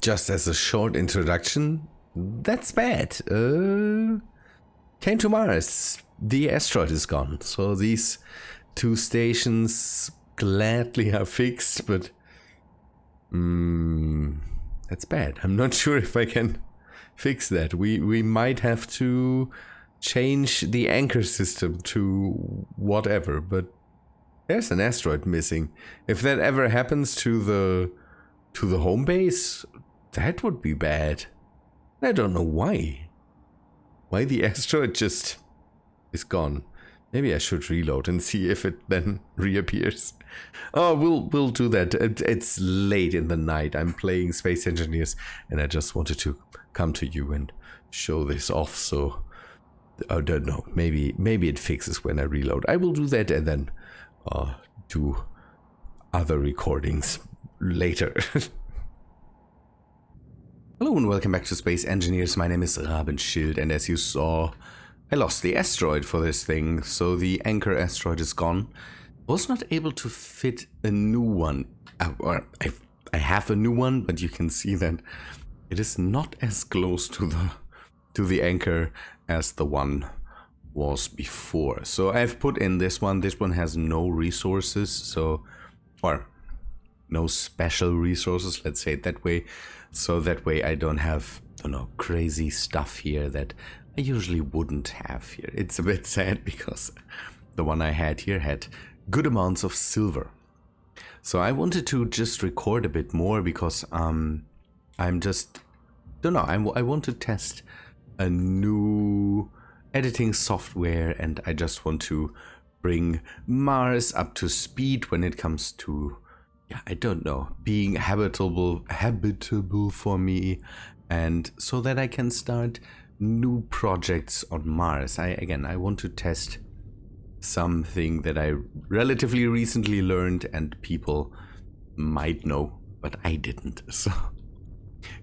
Just as a short introduction, that's bad. Came to Mars. The asteroid is gone. So these two stations gladly are fixed, but that's bad. I'm not sure if I can fix that. We might have to change the anchor system to whatever, but there's an asteroid missing. If that ever happens to the home base, that would be bad. I don't know why. Why the asteroid just is gone. Maybe I should reload and see if it then reappears. Oh, we'll do that. It's late in the night. I'm playing Space Engineers, and I just wanted to come to you and show this off. So I don't know. Maybe it fixes when I reload. I will do that and then do other recordings later. Hello and welcome back to Space Engineers. My name is Rabenschild, and as you saw, I lost the asteroid for this thing, so the anchor asteroid is gone. I was not able to fit a new one. I have a new one, but you can see that it is not as close to the anchor as the one was before. So I've put in this one. This one has no resources, or no special resources, let's say it that way. So that way I don't have, crazy stuff here that I usually wouldn't have here. It's a bit sad because the one I had here had good amounts of silver. So I wanted to just record a bit more because I want to test a new editing software, and I just want to bring Mars up to speed when it comes to, being habitable for me, and so that I can start new projects on Mars. I want to test something that I relatively recently learned and people might know, but I didn't. So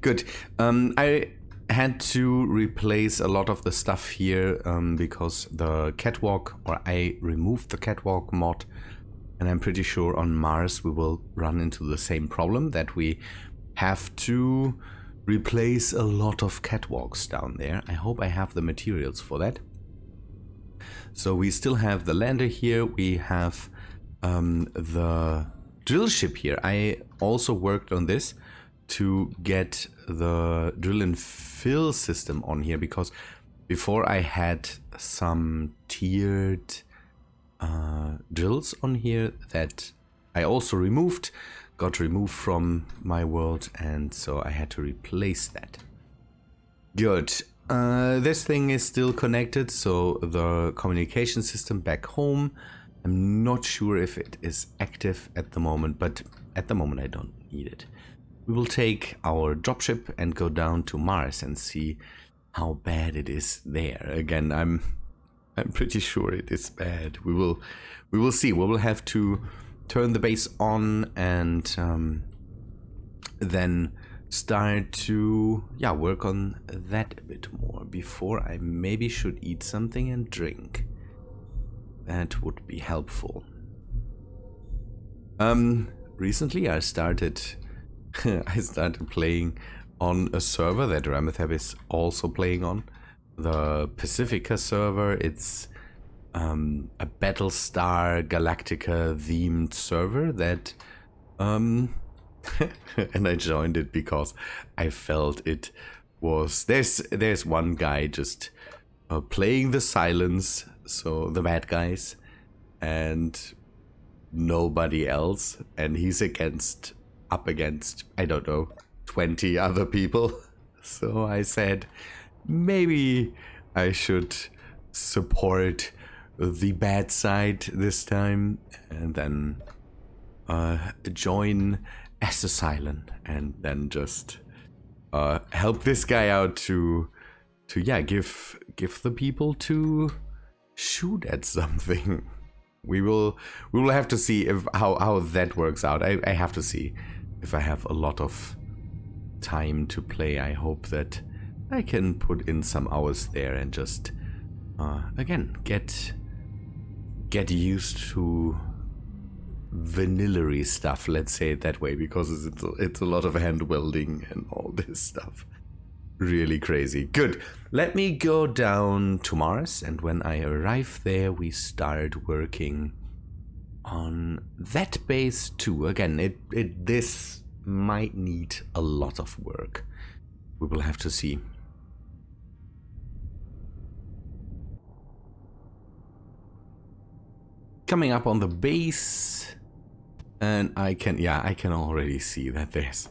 good. I had to replace a lot of the stuff here because the catwalk, or I removed the catwalk mod, and I'm pretty sure on Mars we will run into the same problem, that we have to replace a lot of catwalks down there. I hope I have the materials for that. So we still have the lander here, we have the drill ship here. I also worked on this to get the drill and fill system on here, because before I had some tiered drills on here that I also got removed from my world, and so I had to replace that. Good. This thing is still connected, so the communication system back home, I'm not sure if it is active at the moment, but at the moment I don't need it. We will take our dropship and go down to Mars and see how bad it is there. Again, I'm pretty sure it is bad. We will see. We will have to turn the base on and then start to work on that a bit more before I maybe should eat something and drink. That would be helpful. Recently I started playing on a server that Ramethab is also playing on, the Pacifica server. It's a Battlestar Galactica themed server that and I joined it because I felt it was there's one guy just playing the silence, so the bad guys, and nobody else, and he's up against I don't know 20 other people. So I said maybe I should support the bad side this time, and then join as a silent, and then just help this guy out to give the people to shoot at something. We will have to see how that works out. I have to see if I have a lot of time to play. I hope that I can put in some hours there and just again get used to vanilla-y stuff, let's say it that way, because it's a lot of hand welding and all this stuff. Really crazy. Good. Let me go down to Mars, and when I arrive there, we start working on that base too. Again, this might need a lot of work. We will have to see. Coming up on the base, and I can already see that there's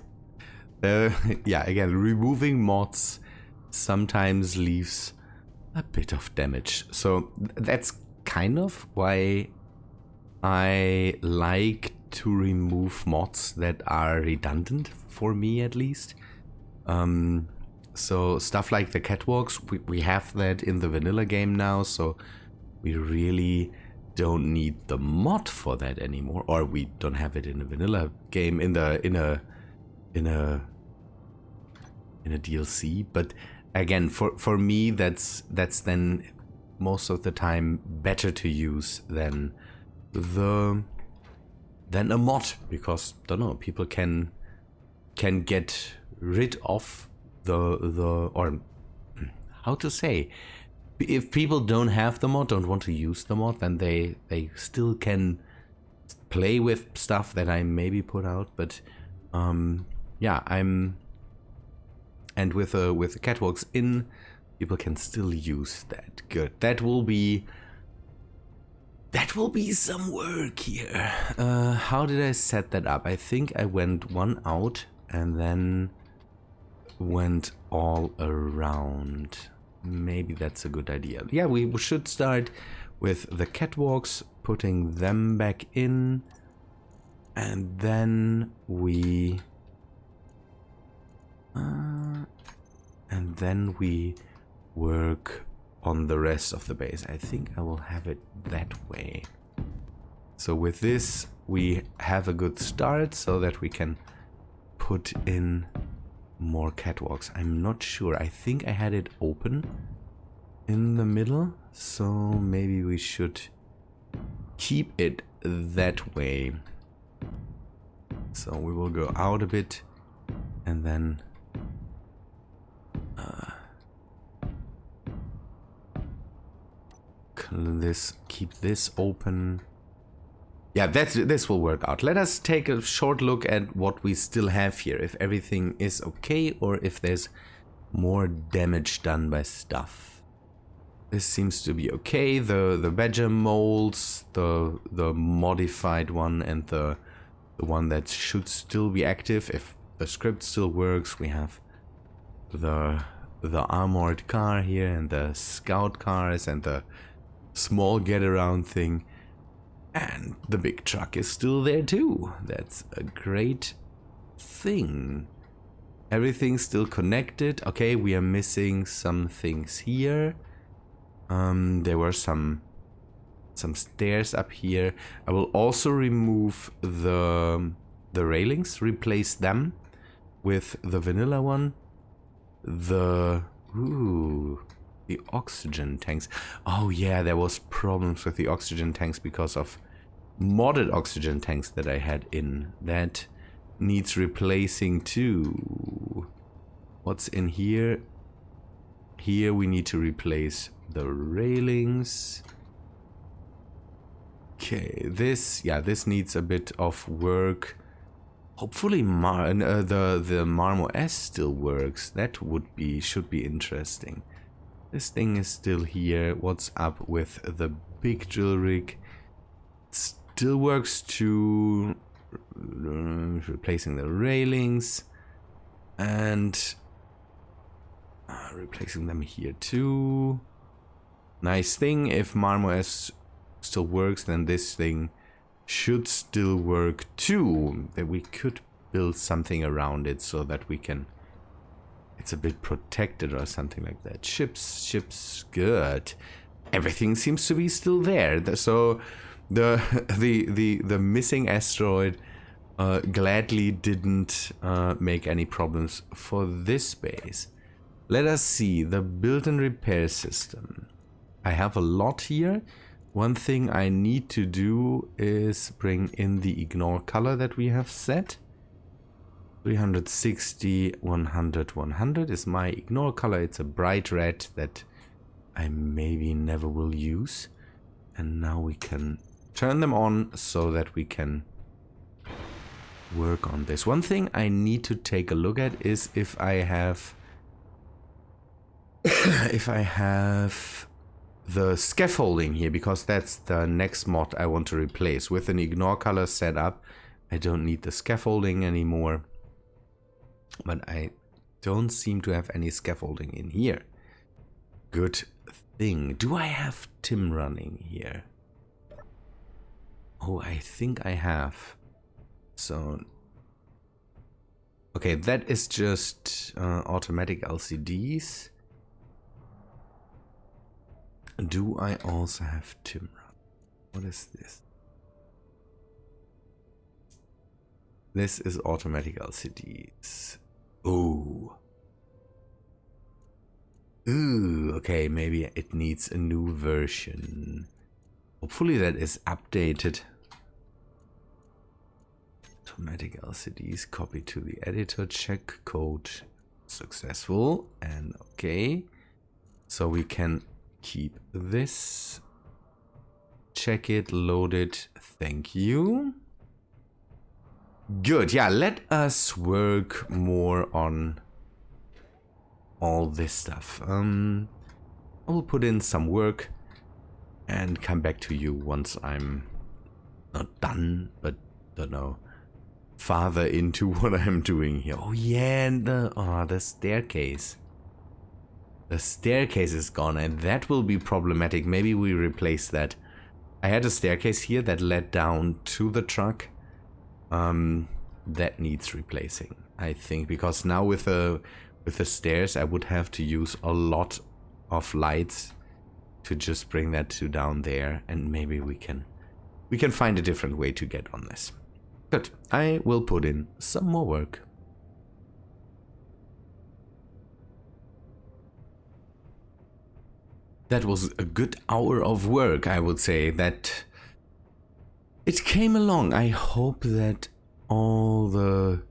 again, removing mods sometimes leaves a bit of damage, so that's kind of why I like to remove mods that are redundant, for me at least. So stuff like the catwalks, we have that in the vanilla game now, so we really don't need the mod for that anymore, or we don't have it in a vanilla game in a DLC. But again, for me, that's then most of the time better to use than a mod, because don't know, people can get rid of the or how to say, if people don't have the mod, don't want to use the mod, then they still can play with stuff that I maybe put out. But yeah, and with the catwalks in, people can still use that. Good. That will be some work here. How did I set that up? I think I went one out and then went all around. Maybe that's a good idea. Yeah, we should start with the catwalks, putting them back in, and then we work on the rest of the base. I think I will have it that way. So with this, we have a good start so that we can put in more catwalks. I'm not sure. I think I had it open in the middle, so maybe we should keep it that way. So we will go out a bit and then keep this open. Yeah, this will work out. Let us take a short look at what we still have here, if everything is okay or if there's more damage done by stuff. This seems to be okay. The badger molds, the modified one, and the one that should still be active if the script still works. We have the armored car here, and the scout cars, and the small get around thing. And the big truck is still there too. That's a great thing. Everything's still connected. Okay, we are missing some things here. There were some stairs up here. I will also remove the railings, replace them with the vanilla one. The oxygen tanks. Oh yeah, there was problems with the oxygen tanks because of modded oxygen tanks that I had in. That needs replacing too. What's in here? Here we need to replace the railings. Okay, this needs a bit of work. Hopefully the Marmo S still works. That should be interesting. This thing is still here. What's up with the big drill rig? It still works too. Replacing the railings and replacing them here too. Nice thing. If Marmo S still works, then this thing should still work too. That we could build something around it so that we can. It's a bit protected or something like that. Ships, good. Everything seems to be still there. So the missing asteroid gladly didn't make any problems for this base. Let us see the build and repair system. I have a lot here. One thing I need to do is bring in the ignore color that we have set. 360, 100, 100 is my ignore color. It's a bright red that I maybe never will use. And now we can turn them on so that we can work on this. One thing I need to take a look at is if I have the scaffolding here, because that's the next mod I want to replace. With an ignore color set up, I don't need the scaffolding anymore. But I don't seem to have any scaffolding in here. Good thing. Do I have Tim running here? Oh, I think I have. So, okay, that is just automatic LCDs. Do I also have Tim run? What is this? This is automatic LCDs. Ooh. Ooh, okay, maybe it needs a new version. Hopefully that is updated. Automatic LCDs, copy to the editor, check code successful, and okay. So we can keep this. Check it, load it, thank you. Good, yeah, let us work more on all this stuff. I will put in some work and come back to you once I'm not done, but don't know, farther into what I'm doing here. Oh yeah, and the staircase. The staircase is gone, and that will be problematic. Maybe we replace that. I had a staircase here that led down to the truck. That needs replacing, I think, because now with the stairs I would have to use a lot of lights to just bring that to down there, and maybe we can find a different way to get on this. Good. I will put in some more work. That was a good hour of work, I would say. That it came along. I hope that all the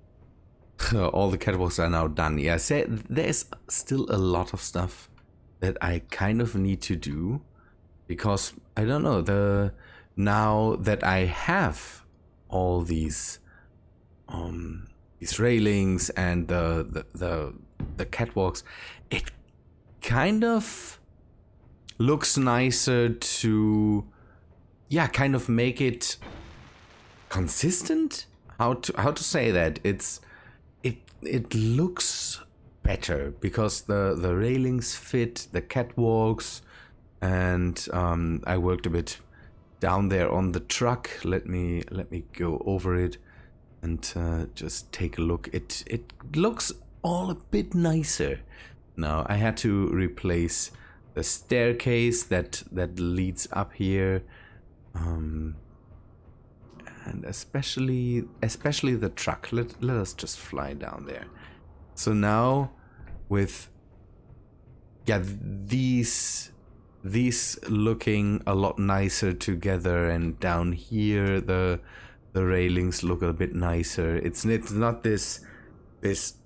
catwalks are now done. Yes, there's still a lot of stuff that I kind of need to do, because I don't know, now that I have all these railings and the catwalks, it kind of looks nicer to, yeah, kind of make it consistent. How to say that? It looks better because the railings fit the catwalks, and I worked a bit down there on the truck. Let me go over it and just take a look. It looks all a bit nicer now. I had to replace the staircase that leads up here, and especially the truck. Let us just fly down there. So now with, yeah, these looking a lot nicer together, and down here the railings look a bit nicer. It's not this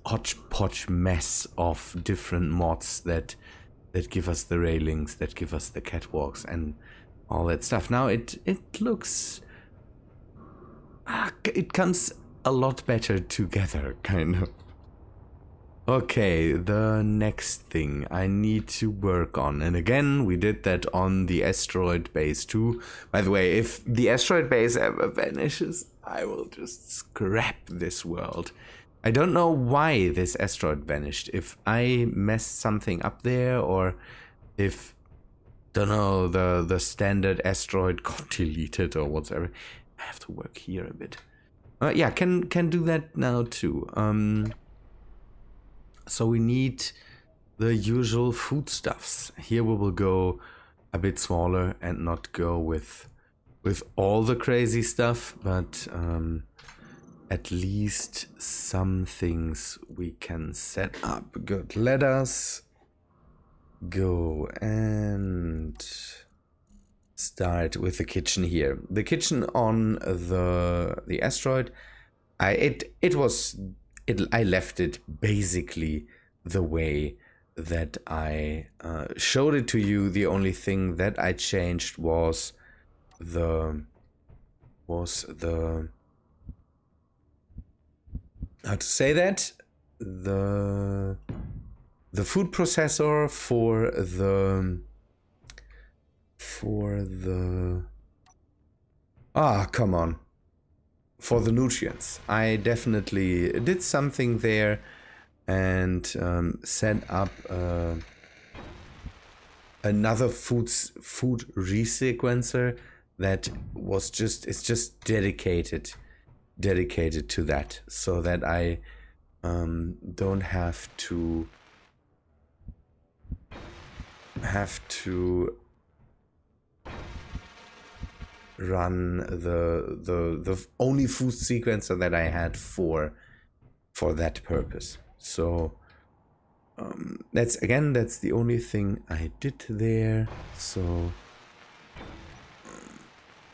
hodgepodge mess of different mods that give us the railings, that give us the catwalks and all that stuff. Now it looks, it comes a lot better together, kind of. Okay, the next thing I need to work on, and again, we did that on the asteroid base too. By the way, if the asteroid base ever vanishes, I will just scrap this world. I don't know why this asteroid vanished. If I messed something up there, or if, don't know, the standard asteroid got deleted or whatever. I have to work here a bit. Yeah, can do that now too. So we need the usual foodstuffs. Here we will go a bit smaller and not go with all the crazy stuff, but at least some things we can set up. Good. Let us go and start with the kitchen here. The kitchen on the asteroid, I left it basically the way that I showed it to you. The only thing that I changed was the how to say that, the food processor for the nutrients. I definitely did something there and set up another food resequencer that is just dedicated to that, so that I don't have to run the only food sequencer that I had for that purpose. So that's the only thing I did there. So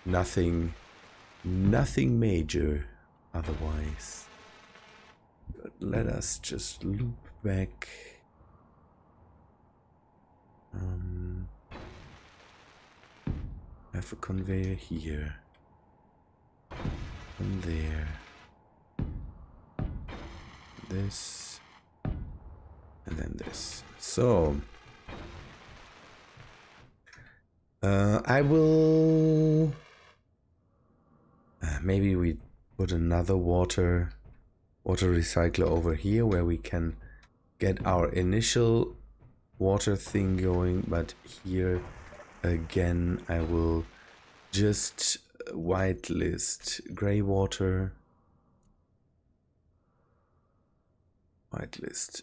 nothing major otherwise. But let us just loop back. I have a conveyor here and there, this, and then this. So I will maybe we put another water recycler over here where we can get our initial water thing going, but here again I will just whitelist gray water, whitelist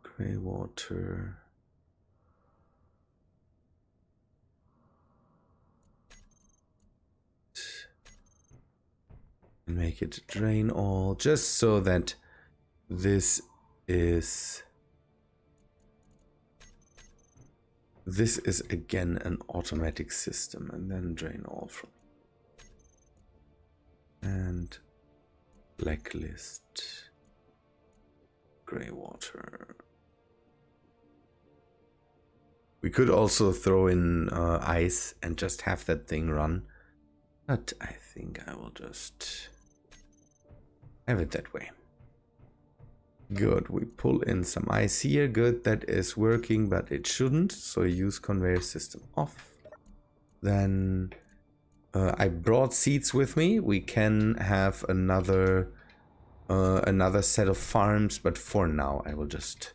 gray water, and make it drain all, just so that this is again an automatic system, and then drain all from, and blacklist gray water. We could also throw in ice and just have that thing run, but I think I will just have it that way. Good, we pull in some ice here. Good, that is working, but it shouldn't. So use conveyor system off. Then I brought seeds with me. We can have another set of farms, but for now I will just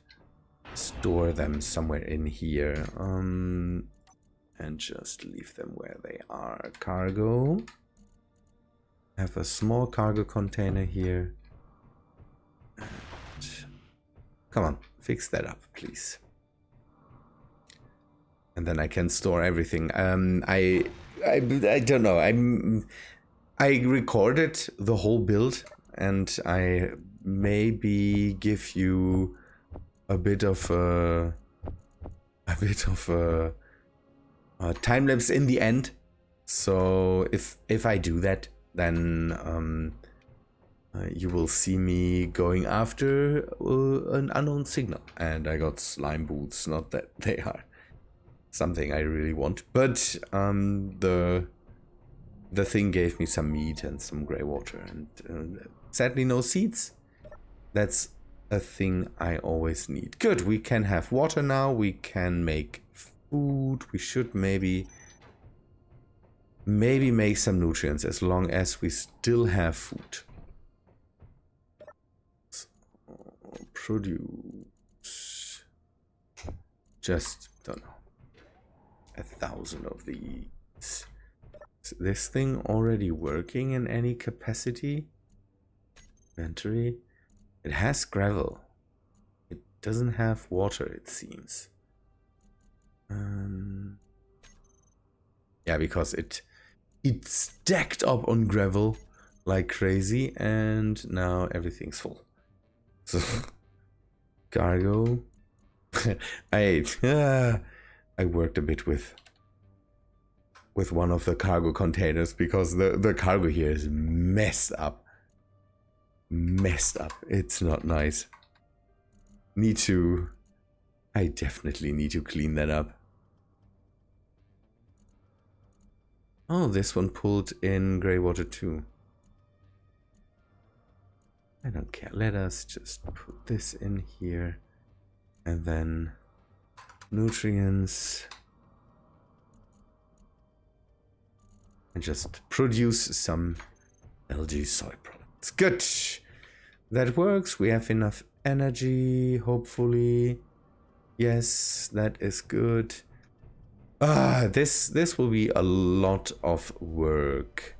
store them somewhere in here. And just leave them where they are. Cargo. Have a small cargo container here. Come on, fix that up, please. And then I can store everything. I don't know. I recorded the whole build, and I maybe give you a bit of a time lapse in the end. So if I do that, then you will see me going after an unknown signal. And I got slime boots, not that they are something I really want, but the thing gave me some meat and some gray water, and sadly no seeds. That's a thing I always need. Good, we can have water now, we can make food. We should maybe make some nutrients as long as we still have food. Produce, just don't know, 1,000 of these. Is this thing already working in any capacity? Inventory. It has gravel. It doesn't have water, it seems. Yeah, because it stacked up on gravel like crazy, and now everything's full. So cargo. I worked a bit with with one of the cargo containers, because the cargo here is messed up. Messed up. It's not nice. I definitely need to clean that up. Oh, this one pulled in grey water too. I don't care. Let us just put this in here. And then nutrients. And just produce some algae soy products. Good. That works. We have enough energy, hopefully. Yes, that is good. This will be a lot of work.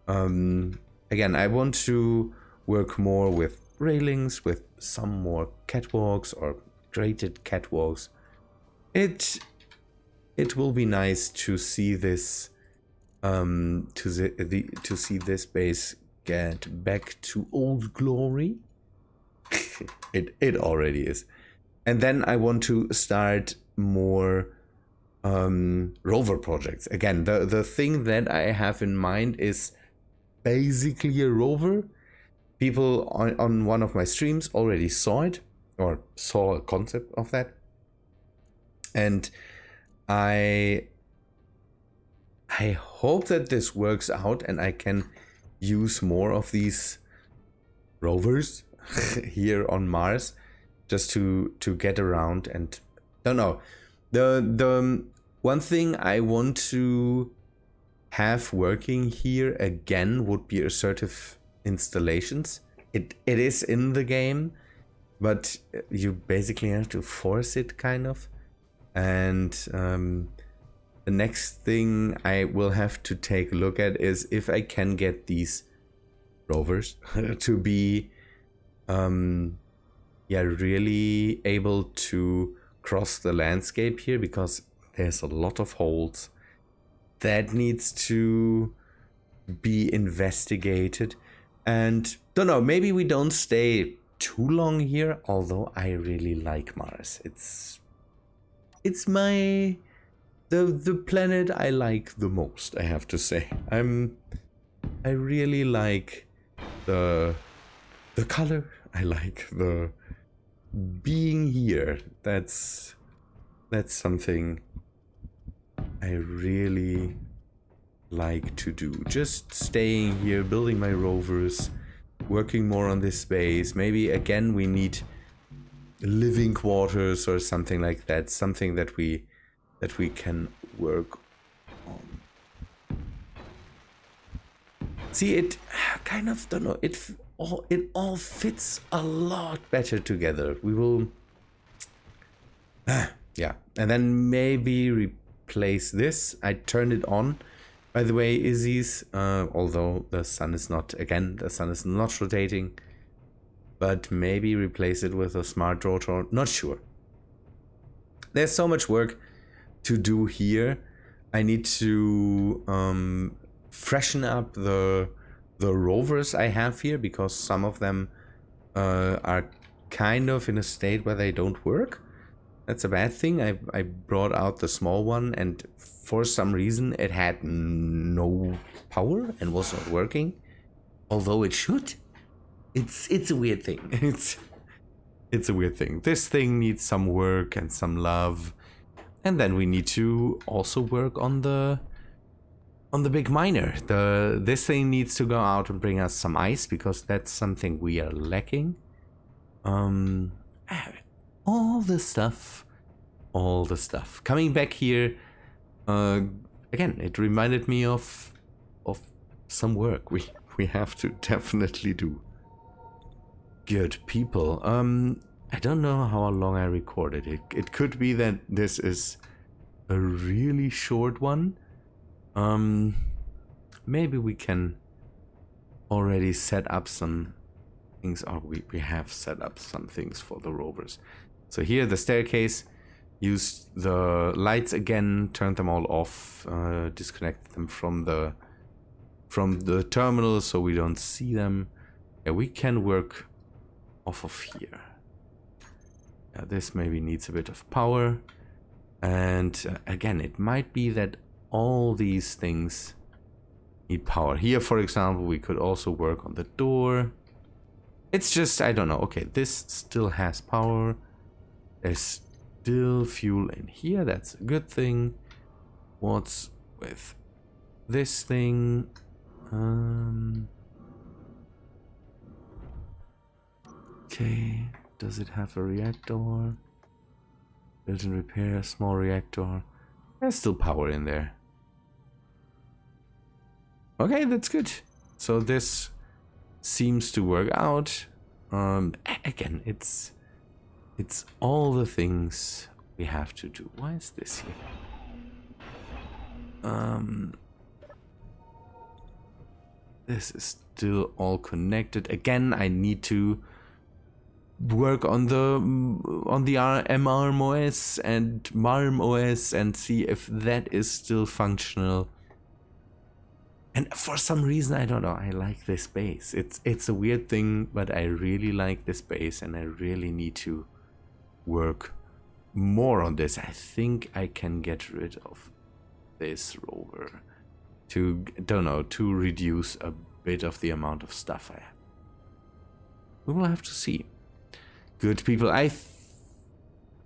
Again, I want to work more with railings, with some more catwalks or graded catwalks. It will be nice to see this to see this base get back to old glory. it already is. And then I want to start more rover projects. Again, the thing that I have in mind is basically a rover. People on one of my streams already saw it, or saw a concept of that. And I hope that this works out and I can use more of these rovers here on Mars, just to get around. And don't know, the one thing I want to have working here again would be assertive installations. It is in the game, but you basically have to force it, kind of. And the next thing I will have to take a look at is if I can get these rovers to be really able to cross the landscape here, because there's a lot of holes that needs to be investigated. And don't know, maybe we don't stay too long here, although I really like Mars. It's my the planet I like the most, I have to say. I really like the color. I like the being here. That's something I really like to do. Just staying here, building my rovers, working more on this space. Maybe again we need living quarters or something like that. Something that we can work on. See, it kind of, don't know, it all fits a lot better together. We will yeah, and then maybe replace this. I turned it on, by the way, Izzy's, although the sun is not rotating, but maybe replace it with a smart rotor. Not sure. There's so much work to do here. I need to freshen up the rovers I have here, because some of them are kind of in a state where they don't work. That's a bad thing. I brought out the small one, and for some reason it had no power and was not working, although it should. It's a weird thing. It's a weird thing. This thing needs some work and some love. And then we need to also work on the big miner. This thing needs to go out and bring us some ice, because that's something we are lacking. All the stuff. Coming back here, again, it reminded me of some work we have to definitely do. Good people. I don't know how long I recorded it. It could be that this is a really short one. Maybe we can already set up some things. Or we have set up some things for the rovers. So here, the staircase. Use the lights again. Turn them all off. Disconnect them from the terminal so we don't see them. Yeah, we can work off of here. This maybe needs a bit of power. And again, it might be that all these things need power. Here, for example, we could also work on the door. It's just, I don't know. Okay, this still has power. There's still fuel in here. That's a good thing. What's with this thing? Okay, does it have a reactor? Built-in repair, small reactor. There's still power in there. Okay, that's good. So this seems to work out. Again, it's all the things we have to do. Why is this here? This is still all connected. Again, I need to work on the MRMOS and MARMOS and see if that is still functional. And for some reason, I don't know, I like this base. It's a weird thing, but I really like this base and I really need to work more on this. I think I can get rid of this rover to, don't know, to reduce a bit of the amount of stuff I have. We will have to see. Good people, I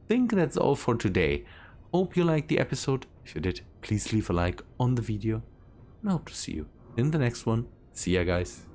think that's all for today. Hope you liked the episode. If you did, please leave a like on the video. And I hope to see you in the next one. See ya, guys.